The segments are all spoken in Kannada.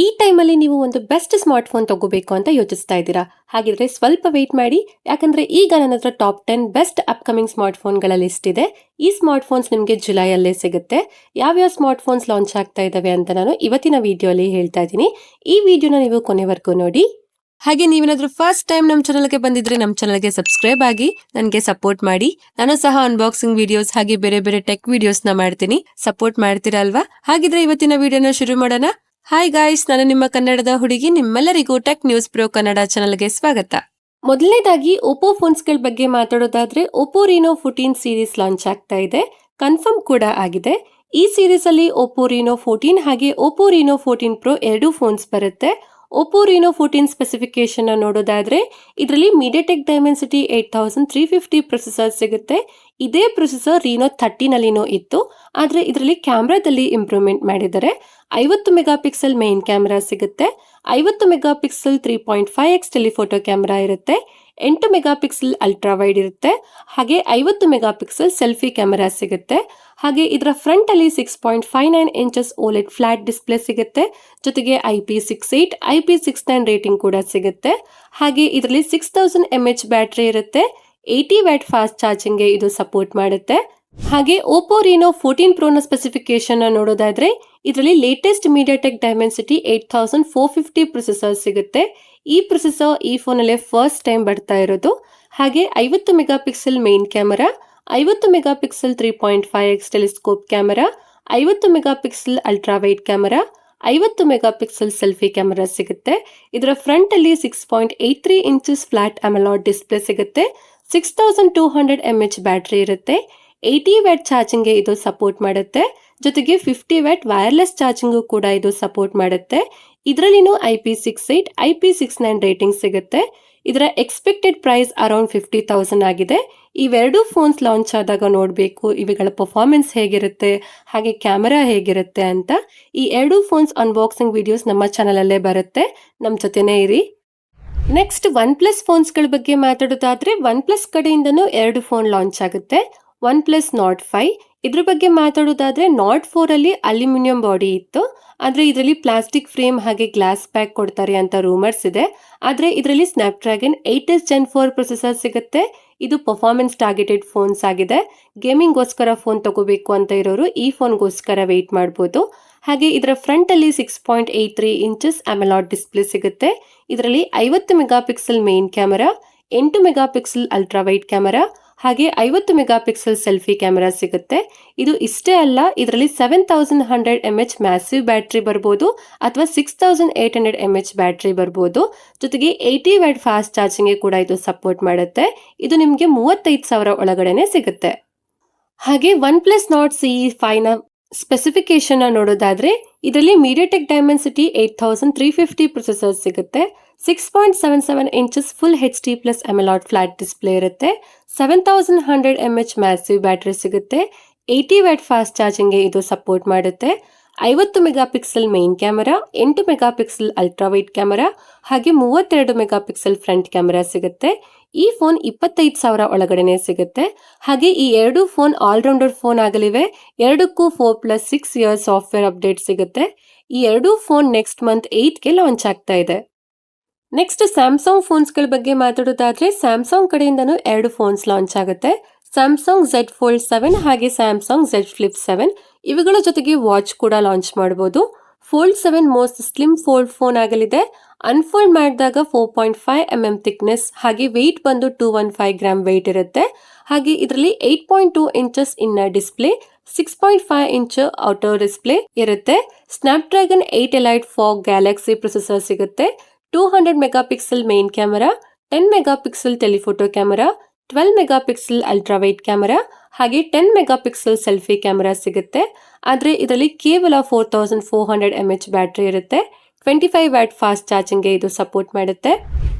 ಈ ಟೈಮಲ್ಲಿ ನೀವು ಒಂದು ಬೆಸ್ಟ್ ಸ್ಮಾರ್ಟ್ ಫೋನ್ ತಗೋಬೇಕು ಅಂತ ಯೋಚಿಸ್ತಾ ಇದ್ದೀರಾ? ಹಾಗಿದ್ರೆ ಸ್ವಲ್ಪ ವೇಟ್ ಮಾಡಿ, ಯಾಕಂದ್ರೆ ಈಗ ನನ್ನ ಹತ್ರ ಟಾಪ್ 10 ಬೆಸ್ಟ್ ಅಪ್ಕಮಿಂಗ್ ಸ್ಮಾರ್ಟ್ ಫೋನ್ಗಳ ಲಿಸ್ಟ್ ಇದೆ. ಈ ಸ್ಮಾರ್ಟ್ ಫೋನ್ಸ್ ನಿಮಗೆ ಜುಲೈಯಲ್ಲೇ ಸಿಗುತ್ತೆ. ಯಾವ್ಯಾವ ಸ್ಮಾರ್ಟ್ ಫೋನ್ಸ್ ಲಾಂಚ್ ಆಗ್ತಾ ಇದಾವೆ ಅಂತ ನಾನು ಇವತ್ತಿನ ವಿಡಿಯೋಲಿ ಹೇಳ್ತಾ ಇದ್ದೀನಿ. ಈ ವಿಡಿಯೋನ ನೀವು ಕೊನೆವರೆಗೂ ನೋಡಿ. ಹಾಗೆ ನೀವೇನಾದ್ರೂ ಫಸ್ಟ್ ಟೈಮ್ ನಮ್ಮ ಚಾನಲ್ಗೆ ಬಂದಿದ್ರೆ ನಮ್ಮ ಚಾನಲ್ಗೆ ಸಬ್ಸ್ಕ್ರೈಬ್ ಆಗಿ ನನಗೆ ಸಪೋರ್ಟ್ ಮಾಡಿ. ನಾನು ಸಹ ಅನ್ಬಾಕ್ಸಿಂಗ್ ವಿಡಿಯೋಸ್ ಹಾಗೆ ಬೇರೆ ಬೇರೆ ಟೆಕ್ ವಿಡಿಯೋಸ್ ನ ಮಾಡ್ತೀನಿ. ಸಪೋರ್ಟ್ ಮಾಡ್ತೀರಾ ಅಲ್ವಾ? ಹಾಗಿದ್ರೆ ಇವತ್ತಿನ ವಿಡಿಯೋನ ಶುರು ಮಾಡೋಣ. ಹಾಯ್ ಗಾಯ್ಸ್, ನಾನು ನಿಮ್ಮ ಕನ್ನಡದ ಹುಡುಗಿ. ನಿಮ್ಮೆಲ್ಲರಿಗೂ ಟೆಕ್ ನ್ಯೂಸ್ ಪ್ರೋ ಕನ್ನಡ ಚಾನಲ್ಗೆ ಸ್ವಾಗತ. ಮೊದಲನೇದಾಗಿ ಓಪೋ ಫೋನ್ಸ್ಗಳ ಬಗ್ಗೆ ಮಾತಾಡೋದಾದ್ರೆ, ಓಪೋ ರೀನೋ 14 ಸೀರೀಸ್ ಲಾಂಚ್ ಆಗ್ತಾ ಇದೆ. ಕನ್ಫರ್ಮ್ ಕೂಡ ಆಗಿದೆ. ಈ ಸೀರೀಸ್ ಅಲ್ಲಿ ಓಪೋ ರೀನೋ 14 ಹಾಗೆ ಓಪೋ ರೀನೋ 14 ಪ್ರೋ ಎರಡು ಫೋನ್ಸ್ ಬರುತ್ತೆ. ಓಪೋ ರೀನೋ 14 ಸ್ಪೆಸಿಫಿಕೇಶನ್ ನೋಡೋದಾದ್ರೆ, ಇದರಲ್ಲಿ ಮೀಡಿಯಾಟೆಕ್ ಡೈಮೆನ್ಸಿಟಿ 8350 ಪ್ರೊಸೆಸರ್ ಸಿಗುತ್ತೆ. ಇದೇ ಪ್ರೊಸೆಸರ್ ರೀನೋ 13 ನಲ್ಲಿನೂ ಇತ್ತು, ಆದ್ರೆ ಇದರಲ್ಲಿ ಕ್ಯಾಮ್ರಾದಲ್ಲಿ ಇಂಪ್ರೂವ್ಮೆಂಟ್ ಮಾಡಿದ್ದಾರೆ. 50 ಮೆಗಾ ಪಿಕ್ಸೆಲ್ ಮೇನ್ ಕ್ಯಾಮೆರಾ ಸಿಗುತ್ತೆ. 50 mega pixel 3.5x telephoto camera ಇರುತ್ತೆ. 8 ಮೆಗಾ ಪಿಕ್ಸೆಲ್ ಅಲ್ಟ್ರಾ ವೈಡ್ ಇರುತ್ತೆ. ಹಾಗೆ 50 ಮೆಗಾ ಪಿಕ್ಸೆಲ್ ಸೆಲ್ಫಿ ಕ್ಯಾಮೆರಾ ಸಿಗುತ್ತೆ. ಹಾಗೆ ಇದರ ಫ್ರಂಟ್ ಅಲ್ಲಿ 6.59 ಇಂಚಸ್ ಓಲೆಡ್ ಫ್ಲಾಟ್ ಡಿಸ್ಪ್ಲೇ ಸಿಗುತ್ತೆ. ಜೊತೆಗೆ IP68 IP69 ರೇಟಿಂಗ್ ಕೂಡ ಸಿಗುತ್ತೆ. ಹಾಗೆ ಇದರಲ್ಲಿ 6000 mAh ಬ್ಯಾಟರಿ ಇರುತ್ತೆ. 80 ವ್ಯಾಟ್ ಫಾಸ್ಟ್ ಚಾರ್ಜಿಂಗ್ ಗೆ ಇದು ಸಪೋರ್ಟ್ ಮಾಡುತ್ತೆ. ಹಾಗೆ ಓಪೋ ರೀನೋ 14 ಪ್ರೋ ನ ಸ್ಪೆಸಿಫಿಕೇಶನ್ ನೋಡೋದಾದ್ರೆ, ಇದರಲ್ಲಿ ಲೇಟೆಸ್ಟ್ ಮೀಡಿಯಾಟೆಕ್ ಡೈಮೆನ್ಸಿಟಿ 8450 ಪ್ರೊಸೆಸರ್ ಸಿಗುತ್ತೆ. ಈ ಪ್ರೊಸೆಸರ್ ಈ ಫೋನ್ ಅಲ್ಲೇ ಫಸ್ಟ್ ಟೈಮ್ ಬರ್ತಾ ಇರೋದು. ಹಾಗೆ 50 mega pixel main camera, 50 mega pixel 3.5x telescope camera, 50 mega pixel ultra wide camera, 50 mega pixel selfie camera ಸಿಗುತ್ತೆ. ಇದರ ಫ್ರಂಟ್ ಅಲ್ಲಿ 6.83 ಇಂಚಸ್ ಫ್ಲಾಟ್ ಅಮಲಾಯ್ಡ್ ಡಿಸ್ಪ್ಲೇ ಸಿಗುತ್ತೆ. 6200 mAh ಬ್ಯಾಟರಿ ಇರುತ್ತೆ. 80 ವ್ಯಾಟ್ ಚಾರ್ಜಿಂಗ್ ಗೆ ಇದು ಸಪೋರ್ಟ್ ಮಾಡುತ್ತೆ. ಜೊತೆಗೆ 50 ವ್ಯಾಟ್ ವೈರ್ಲೆಸ್ ಚಾರ್ಜಿಂಗ್ ಕೂಡ ಇದು ಸಪೋರ್ಟ್ ಮಾಡುತ್ತೆ. ಇದರಲ್ಲಿನೂ IP68 IP69 ರೇಟಿಂಗ್ ಸಿಗುತ್ತೆ. ಇದರ ಎಕ್ಸ್ಪೆಕ್ಟೆಡ್ ಪ್ರೈಸ್ ಅರೌಂಡ್ 50,000 ಆಗಿದೆ. ಇವೆರಡು ಫೋನ್ಸ್ ಲಾಂಚ್ ಆದಾಗ ನೋಡಬೇಕು ಇವುಗಳ ಪರ್ಫಾರ್ಮೆನ್ಸ್ ಹೇಗಿರುತ್ತೆ ಹಾಗೆ ಕ್ಯಾಮೆರಾ ಹೇಗಿರುತ್ತೆ ಅಂತ. ಈ ಎರಡು ಫೋನ್ಸ್ ಅನ್ಬಾಕ್ಸಿಂಗ್ ವಿಡಿಯೋಸ್ ನಮ್ಮ ಚಾನಲ್ ಅಲ್ಲೇ ಬರುತ್ತೆ, ನಮ್ಮ ಜೊತೆನೇ ಇರಿ. ನೆಕ್ಸ್ಟ್ ಒನ್ ಪ್ಲಸ್ ಫೋನ್ಸ್ ಗಳ ಬಗ್ಗೆ ಮಾತಾಡೋದಾದ್ರೆ, ಒನ್ ಪ್ಲಸ್ ಕಡೆಯಿಂದನೂ ಎರಡು ಫೋನ್ ಲಾಂಚ್ ಆಗುತ್ತೆ. ಒನ್ ಪ್ಲಸ್ ನಾಟ್ 5 ಇದ್ರ ಬಗ್ಗೆ ಮಾತಾಡೋದಾದ್ರೆ, ನಾಟ್ 4 ಅಲ್ಲಿ ಅಲ್ಯೂಮಿನಿಯಂ ಬಾಡಿ ಇತ್ತು, ಆದ್ರೆ ಇದರಲ್ಲಿ ಪ್ಲಾಸ್ಟಿಕ್ ಫ್ರೇಮ್ ಹಾಗೆ ಗ್ಲಾಸ್ ಪ್ಯಾಕ್ ಕೊಡ್ತಾರೆ ಅಂತ ರೂಮರ್ಸ್ ಇದೆ. ಆದ್ರೆ ಇದರಲ್ಲಿ ಸ್ನ್ಯಾಪ್ಡ್ರ್ಯಾಗನ್ 8s Gen 4 ಪ್ರೊಸೆಸರ್ ಸಿಗುತ್ತೆ. ಇದು ಪರ್ಫಾರ್ಮೆನ್ಸ್ ಟಾರ್ಗೆಟೆಡ್ ಫೋನ್ಸ್ ಆಗಿದೆ. ಗೇಮಿಂಗ್ ಗೋಸ್ಕರ ಫೋನ್ ತಗೋಬೇಕು ಅಂತ ಇರೋರು ಈ ಫೋನ್ಗೋಸ್ಕರ ವೇಟ್ ಮಾಡಬಹುದು. ಹಾಗೆ ಇದರ ಫ್ರಂಟ್ ಅಲ್ಲಿ 6.83 ಇಂಚಸ್ ಅಮಲಾಯ್ಡ್ ಡಿಸ್ಪ್ಲೇ ಸಿಗುತ್ತೆ. ಇದರಲ್ಲಿ 50 mega pixel main camera, 8 mega pixel ultra wide camera ಹಾಗೆ 50 ಮೆಗಾ ಪಿಕ್ಸೆಲ್ ಸೆಲ್ಫಿ ಕ್ಯಾಮೆರಾ ಸಿಗುತ್ತೆ. ಇದು ಇಷ್ಟೇ ಅಲ್ಲ, ಇದರಲ್ಲಿ 7100 mAh ಮ್ಯಾಸಿವ್ ಬ್ಯಾಟರಿ ಬರ್ಬೋದು ಅಥವಾ 6800 mAh ಬ್ಯಾಟರಿ ಬರ್ಬೋದು. ಜೊತೆಗೆ 80 ವ್ಯಾಟ್ ಫಾಸ್ಟ್ ಚಾರ್ಜಿಂಗ್ ಕೂಡ ಇದು ಸಪೋರ್ಟ್ ಮಾಡುತ್ತೆ. ಇದು ನಿಮಗೆ 35,000 ಒಳಗಡೆನೆ ಸಿಗುತ್ತೆ. ಹಾಗೆ ಒನ್ ಪ್ಲಸ್ ನಾಟ್ CE 5 ನ ಸ್ಪೆಸಿಫಿಕೇಶನ್ ನೋಡೋದಾದ್ರೆ, ಇದರಲ್ಲಿ ಮೀಡಿಯಾಟೆಕ್ ಡೈಮೆನ್ಸಿಟಿ 8350 ಪ್ರೊಸೆಸರ್ ಸಿಗುತ್ತೆ. 6.77 inches full HD plus AMOLED flat display ಇರುತ್ತೆ. 7100 mAh ಮ್ಯಾಸಿವ್ ಬ್ಯಾಟರಿ ಸಿಗುತ್ತೆ. 80 ವ್ಯಾಟ್ ಫಾಸ್ಟ್ ಚಾರ್ಜಿಂಗ್ ಗೆ ಇದು ಸಪೋರ್ಟ್ ಮಾಡುತ್ತೆ. 50 mega pixel main camera, 8 mega pixel ultra wide camera ಹಾಗೆ 32 ಮೆಗಾ ಪಿಕ್ಸೆಲ್ ಫ್ರಂಟ್ ಕ್ಯಾಮೆರಾ ಸಿಗುತ್ತೆ. ಈ ಫೋನ್ 25,000 ಒಳಗಡೆನೆ ಸಿಗುತ್ತೆ. ಹಾಗೆ ಈ ಎರಡು ಫೋನ್ ಆಲ್ರೌಂಡರ್ ಫೋನ್ ಆಗಲಿವೆ. ಎರಡಕ್ಕೂ 4+6 ಇಯರ್ಸ್ ಸಾಫ್ಟ್ವೇರ್ ಅಪ್ಡೇಟ್ ಸಿಗುತ್ತೆ. ಈ ಎರಡು ಫೋನ್ ನೆಕ್ಸ್ಟ್ ಮಂತ್ 8 ಗೆ ಲಾಂಚ್ ಆಗ್ತಾ ಇದೆ. ನೆಕ್ಸ್ಟ್ ಸ್ಯಾಮ್ಸಂಗ್ ಫೋನ್ಸ್ ಗಳ ಬಗ್ಗೆ ಮಾತಾಡೋದಾದ್ರೆ, ಸ್ಯಾಮ್ಸಂಗ್ ಕಡೆಯಿಂದನೂ ಎರಡು ಫೋನ್ಸ್ ಲಾಂಚ್ ಆಗುತ್ತೆ. ಸ್ಯಾಮ್ಸಂಗ್ Z Fold 7 ಹಾಗೆ ಸ್ಯಾಮ್ಸಂಗ್ Z Flip 7 ಇವುಗಳ ಜೊತೆಗೆ ವಾಚ್ ಕೂಡ ಲಾಂಚ್ ಮಾಡಬಹುದು. Fold 7 most slim fold phone ಆಗಲಿದೆ. ಅನ್ಫೋಲ್ಡ್ ಮಾಡಿದಾಗ 4.5 mm ಥಿಕ್ನೆಸ್ ಹಾಗೆ ವೆಯ್ಟ್ ಬಂದು 215 ಗ್ರಾಮ್ ವೆಯ್ಟ್ ಇರುತ್ತೆ. ಹಾಗೆ ಇದರಲ್ಲಿ 8.2 inches inner display, 6.5 inch outer display ಇರುತ್ತೆ. Snapdragon 8 elite for Galaxy processor ಸಿಗುತ್ತೆ. 200 mega pixel main camera, 10 mega pixel telephoto camera, 12 mega pixel ultra wide camera ಹಾಗೆ 10 ಮೆಗಾ ಪಿಕ್ಸೆಲ್ ಸೆಲ್ಫಿ ಕ್ಯಾಮೆರಾ ಸಿಗುತ್ತೆ. ಆದ್ರೆ ಇದರಲ್ಲಿ ಕೇವಲ 4400 mAh ಬ್ಯಾಟರಿ ಇರುತ್ತೆ. 25 ವ್ಯಾಟ್ ಫಾಸ್ಟ್ ಚಾರ್ಜಿಂಗ್ ಗೆ ಇದು ಸಪೋರ್ಟ್ ಮಾಡುತ್ತೆ.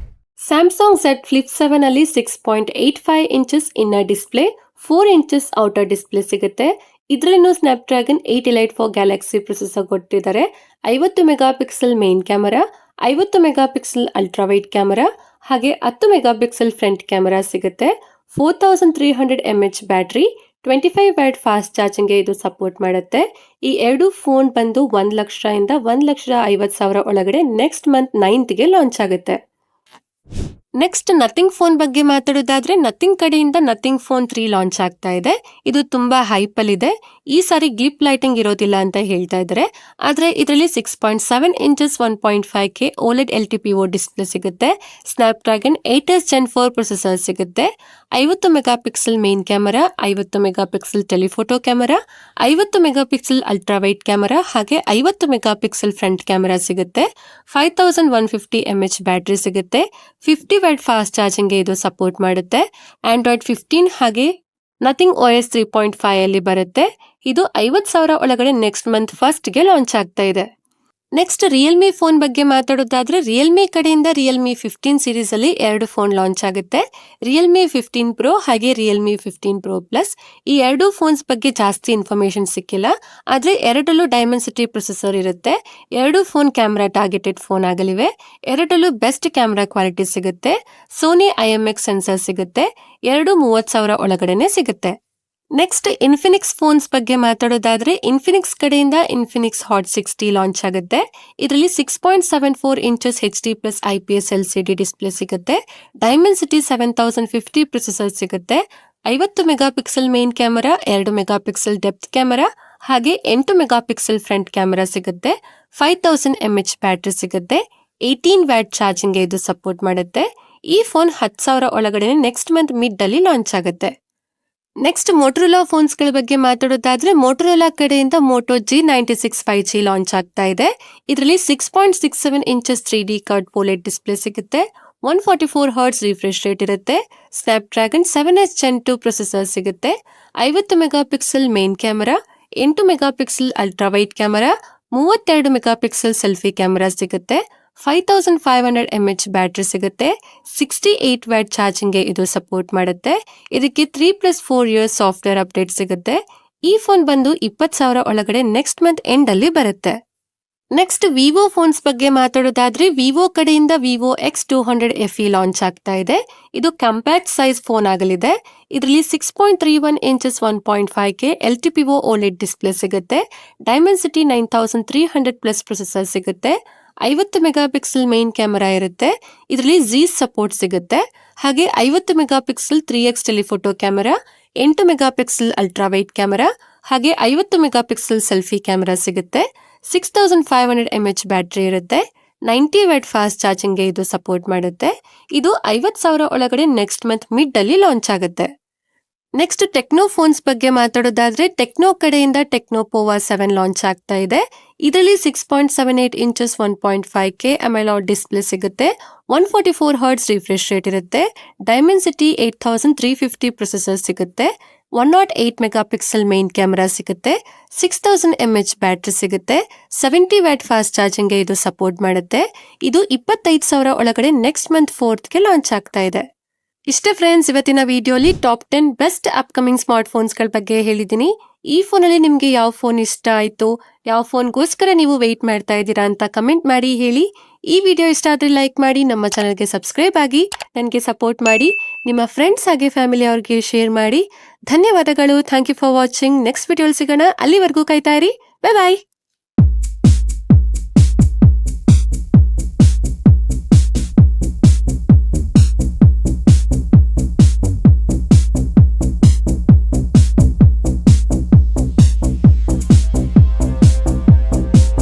ಸ್ಯಾಮ್ಸಂಗ್ Z Flip 7 ಅಲ್ಲಿ 6.85 inches inner display, 4 inches outer display ಸಿಗುತ್ತೆ. ಇದರಲ್ಲೂ Snapdragon 8 elite for Galaxy processor ಕೊಟ್ಟಿದ್ದಾರೆ. 50 mega pixel main camera, 50 mega pixel ultra wide camera ಹಾಗೆ 10 ಮೆಗಾ ಪಿಕ್ಸೆಲ್ ಫ್ರಂಟ್ ಕ್ಯಾಮೆರಾ ಸಿಗುತ್ತೆ. 4300 mAh ಬ್ಯಾಟರಿ, 25 ವ್ಯಾಟ್ ಫಾಸ್ಟ್ ಚಾರ್ಜಿಂಗ್ಗೆ ಇದು ಸಪೋರ್ಟ್ ಮಾಡುತ್ತೆ. ಈ ಎರಡು ಫೋನ್ ಬಂದು 1 ಲಕ್ಷ ಇಂದ 1,50,000 ಒಳಗಡೆ ನೆಕ್ಸ್ಟ್ ಮಂತ್ 9th ಲಾಂಚ್ ಆಗುತ್ತೆ. ನೆಕ್ಸ್ಟ್ ನಥಿಂಗ್ ಫೋನ್ ಬಗ್ಗೆ ಮಾತಾಡೋದಾದ್ರೆ ನಥಿಂಗ್ ಕಡೆಯಿಂದ ನಥಿಂಗ್ ಫೋನ್ 3 ಲಾಂಚ್ ಆಗ್ತಾ ಇದೆ. ಇದು ತುಂಬಾ ಹೈಪಲ್ ಇದೆ. ಈ ಸಾರಿ ಗ್ಲಿಪ್ ಲೈಟಿಂಗ್ ಇರೋದಿಲ್ಲ ಅಂತ ಹೇಳ್ತಾ ಇದ್ದಾರೆ. ಆದ್ರೆ ಇದರಲ್ಲಿ 6.7 inches 1.5K OLED LTPO display ಸಿಗುತ್ತೆ. Snapdragon 8s Gen 4 processor ಸಿಗುತ್ತೆ. 50 mega pixel main camera, 50 mega pixel telephoto camera, 50 mega pixel ultra wide camera ಹಾಗೆ 50 ಮೆಗಾ ಪಿಕ್ಸೆಲ್ ಫ್ರಂಟ್ ಕ್ಯಾಮೆರಾ ಸಿಗುತ್ತೆ. 5150 mAh ಬ್ಯಾಟರಿ ಸಿಗುತ್ತೆ. 50 ವ್ಯಾಟ್ ಫಾಸ್ಟ್ ಚಾರ್ಜಿಂಗ್ಗೆ ಇದು ಸಪೋರ್ಟ್ ಮಾಡುತ್ತೆ. ಆಂಡ್ರಾಯ್ಡ್ 15 ಹಾಗೆ ನಥಿಂಗ್ OS 3.5 ಅಲ್ಲಿ ಬರುತ್ತೆ. ಇದು 50,000 ಒಳಗಡೆ ನೆಕ್ಸ್ಟ್ ಮಂತ್ 1st ಲಾಂಚ್ ಆಗ್ತಾ ಇದೆ. ನೆಕ್ಸ್ಟ್ ರಿಯಲ್ಮಿ ಫೋನ್ ಬಗ್ಗೆ ಮಾತಾಡೋದಾದ್ರೆ ರಿಯಲ್ಮಿ ಕಡೆಯಿಂದ ರಿಯಲ್ಮಿ 15 ಸೀರೀಸ್ ಅಲ್ಲಿ 2 ಫೋನ್ ಲಾಂಚ್ ಆಗುತ್ತೆ. ರಿಯಲ್ಮಿ 15 Pro ಹಾಗೆ ರಿಯಲ್ಮಿ 15 Pro Plus. ಈ ಎರಡು ಫೋನ್ಸ್ ಬಗ್ಗೆ ಜಾಸ್ತಿ ಇನ್ಫಾರ್ಮೇಶನ್ ಸಿಕ್ಕಿಲ್ಲ. ಆದ್ರೆ ಎರಡಲ್ಲೂ ಡೈಮೆನ್ಸಿಟಿ ಪ್ರೊಸೆಸರ್ ಇರುತ್ತೆ. ಎರಡು ಫೋನ್ ಕ್ಯಾಮ್ರಾ ಟಾರ್ಗೆಟೆಡ್ ಫೋನ್ ಆಗಲಿವೆ. ಎರಡಲ್ಲೂ ಬೆಸ್ಟ್ ಕ್ಯಾಮ್ರಾ ಕ್ವಾಲಿಟಿ ಸಿಗುತ್ತೆ. ಸೋನಿ IMX ಸೆನ್ಸರ್ ಸಿಗುತ್ತೆ. ಎರಡು 30,000 ಒಳಗಡೆನೆ ಸಿಗುತ್ತೆ. ನೆಕ್ಸ್ಟ್ ಇನ್ಫಿನಿಕ್ಸ್ ಫೋನ್ಸ್ ಬಗ್ಗೆ ಮಾತಾಡೋದಾದ್ರೆ ಇನ್ಫಿನಿಕ್ಸ್ ಕಡೆಯಿಂದ ಇನ್ಫಿನಿಕ್ಸ್ ಹಾಟ್ 60 ಲಾಂಚ್ ಆಗುತ್ತೆ. ಇದರಲ್ಲಿ 6.74 inches HD+ IPS LCD display ಸಿಗುತ್ತೆ. ಡೈಮೆನ್ಸಿಟಿ 7050 ಪ್ರೊಸೆಸರ್ ಸಿಗುತ್ತೆ. 50 mega pixel main camera, 2 mega pixel depth camera ಹಾಗೆ 8 ಮೆಗಾ ಪಿಕ್ಸೆಲ್ ಫ್ರಂಟ್ ಕ್ಯಾಮೆರಾ ಸಿಗುತ್ತೆ. 5000 mAh ಬ್ಯಾಟರಿ ಸಿಗುತ್ತೆ. 18 ವ್ಯಾಟ್ ಚಾರ್ಜಿಂಗ್ಗೆ ಇದು ಸಪೋರ್ಟ್ ಮಾಡುತ್ತೆ. ಈ ಫೋನ್ 10,000 ಒಳಗಡೆ ನೆಕ್ಸ್ಟ್ ಮಂತ್ ಮಿಡ್ ಅಲ್ಲಿ ಲಾಂಚ್ ಆಗುತ್ತೆ. ನೆಕ್ಸ್ಟ್ ಮೋಟರೋಲಾ ಫೋನ್ಸ್ ಗಳ ಬಗ್ಗೆ ಮಾತಾಡೋದಾದ್ರೆ ಮೋಟರೋಲಾ ಕಡೆಯಿಂದ ಮೋಟೋ G96 5G ಲಾಂಚ್ ಆಗ್ತಾ ಇದೆ. ಇದರಲ್ಲಿ 6.67 inches 3D curve OLED display ಸಿಗುತ್ತೆ. 144 Hz ರಿಫ್ರೆಶ್ ರೇಟ್ ಇರುತ್ತೆ. Snap dragon 7s Gen 2 processor ಸಿಗುತ್ತೆ. 50 mega pixel main camera, 8 mega pixel ultra wide camera, 32 mega pixel selfie camera ಸಿಗುತ್ತೆ. 5500 mAh ಬ್ಯಾಟರಿ ಸಿಗುತ್ತೆ. 68 ವ್ಯಾಟ್ ಚಾರ್ಜಿಂಗ್ಗೆ ಇದು ಸಪೋರ್ಟ್ ಮಾಡುತ್ತೆ. ಇದಕ್ಕೆ 3+4 ಇಯರ್ಸ್ ಸಾಫ್ಟ್ವೇರ್ ಅಪ್ಡೇಟ್ ಸಿಗುತ್ತೆ. ಈ ಫೋನ್ ಬಂದು 20,000 ಒಳಗಡೆ ನೆಕ್ಸ್ಟ್ ಮಂತ್ ಎಂಡ್ ಅಲ್ಲಿ ಬರುತ್ತೆ. ನೆಕ್ಸ್ಟ್ ವಿವೋ ಫೋನ್ಸ್ ಬಗ್ಗೆ ಮಾತಾಡೋದಾದ್ರೆ ವಿವೋ ಕಡೆಯಿಂದ ವಿವೋ X200 FE ಲಾಂಚ್ ಆಗ್ತಾ ಇದೆ. ಇದು ಕಾಂಪ್ಯಾಕ್ಟ್ ಸೈಜ್ ಫೋನ್ ಆಗಲಿದೆ. ಇದರಲ್ಲಿ 6.31 inches 1.5K LTPO OLED display ಸಿಗುತ್ತೆ. ಡೈಮೆನ್ಸಿಟಿ 9300+ ಪ್ರೊಸೆಸರ್ ಸಿಗುತ್ತೆ. 50 ಮೆಗಾ ಪಿಕ್ಸೆಲ್ ಮೇನ್ ಕ್ಯಾಮೆರಾ ಇರುತ್ತೆ. ಇದರಲ್ಲಿ Z ಸಪೋರ್ಟ್ ಸಿಗುತ್ತೆ. ಹಾಗೆ 50 mega pixel 3x telephoto camera, 8 mega pixel ultra wide camera ಹಾಗೆ 50 ಮೆಗಾ ಪಿಕ್ಸೆಲ್ ಸೆಲ್ಫಿ ಕ್ಯಾಮೆರಾ ಸಿಗುತ್ತೆ. 6500 mAh ಬ್ಯಾಟರಿ ಇರುತ್ತೆ. 90 ವ್ಯಾಟ್ ಫಾಸ್ಟ್ ಚಾರ್ಜಿಂಗ್ಗೆ ಇದು ಸಪೋರ್ಟ್ ಮಾಡುತ್ತೆ. ಇದು 50,000 ಒಳಗಡೆ ನೆಕ್ಸ್ಟ್ ಮಂತ್ ಮಿಡ್ ಅಲ್ಲಿ ಲಾಂಚ್ ಆಗುತ್ತೆ. ನೆಕ್ಸ್ಟ್ ಟೆಕ್ನೋ ಫೋನ್ಸ್ ಬಗ್ಗೆ ಮಾತಾಡೋದಾದ್ರೆ ಟೆಕ್ನೋ ಕಡೆಯಿಂದ ಟೆಕ್ನೋ ಪೋವಾ 7 ಲಾಂಚ್ ಆಗ್ತಾ ಇದೆ. ಇದರಲ್ಲಿ 6.78 ಇಂಚಸ್ 1.5K AMOLED ಡಿಸ್ಪ್ಲೇ ಸಿಗುತ್ತೆ. 144 Hz ರಿಫ್ರೆಶ್ ರೇಟ್ ಇರುತ್ತೆ. ಡೈಮೆನ್ಸಿಟಿ 8350 ಪ್ರೊಸೆಸರ್ ಸಿಗುತ್ತೆ. 108 ಮೆಗಾ ಪಿಕ್ಸೆಲ್ ಮೇನ್ ಕ್ಯಾಮೆರಾ ಸಿಗುತ್ತೆ. 6000 mAh ಬ್ಯಾಟರಿ ಸಿಗುತ್ತೆ. 70 ವ್ಯಾಟ್ ಫಾಸ್ಟ್ ಚಾರ್ಜಿಂಗ್ಗೆ ಇದು ಸಪೋರ್ಟ್ ಮಾಡುತ್ತೆ. ಇದು 25,000 ಒಳಗಡೆ ನೆಕ್ಸ್ಟ್ ಮಂತ್ 4th ಲಾಂಚ್ ಆಗ್ತಾ ಇದೆ. ಇಷ್ಟೇ ಫ್ರೆಂಡ್ಸ್, ಇವತ್ತಿನ ವಿಡಿಯೋಲಿ ಟಾಪ್ 10 ಬೆಸ್ಟ್ ಅಪ್ಕಮಿಂಗ್ ಸ್ಮಾರ್ಟ್ ಫೋನ್ಸ್ಗಳ ಬಗ್ಗೆ ಹೇಳಿದ್ದೀನಿ. ಈ ಫೋನಲ್ಲಿ ನಿಮಗೆ ಯಾವ ಫೋನ್ ಇಷ್ಟ ಆಯಿತು, ಯಾವ ಫೋನ್ಗೋಸ್ಕರ ನೀವು ವೆಯ್ಟ್ ಮಾಡ್ತಾ ಇದ್ದೀರಾ ಅಂತ ಕಮೆಂಟ್ ಮಾಡಿ ಹೇಳಿ. ಈ ವಿಡಿಯೋ ಇಷ್ಟ ಆದರೆ ಲೈಕ್ ಮಾಡಿ, ನಮ್ಮ ಚಾನಲ್ಗೆ ಸಬ್ಸ್ಕ್ರೈಬ್ ಆಗಿ ನನಗೆ ಸಪೋರ್ಟ್ ಮಾಡಿ, ನಿಮ್ಮ ಫ್ರೆಂಡ್ಸ್ ಹಾಗೆ ಫ್ಯಾಮಿಲಿ ಅವ್ರಿಗೆ ಶೇರ್ ಮಾಡಿ. ಧನ್ಯವಾದಗಳು. Thank you for watching. Next ವಿಡಿಯೋಲಿ ಸಿಗೋಣ. ಅಲ್ಲಿವರೆಗೂ ಕಾಯ್ತಾ ಇರಿ. ಬೈ ಬಾಯ್.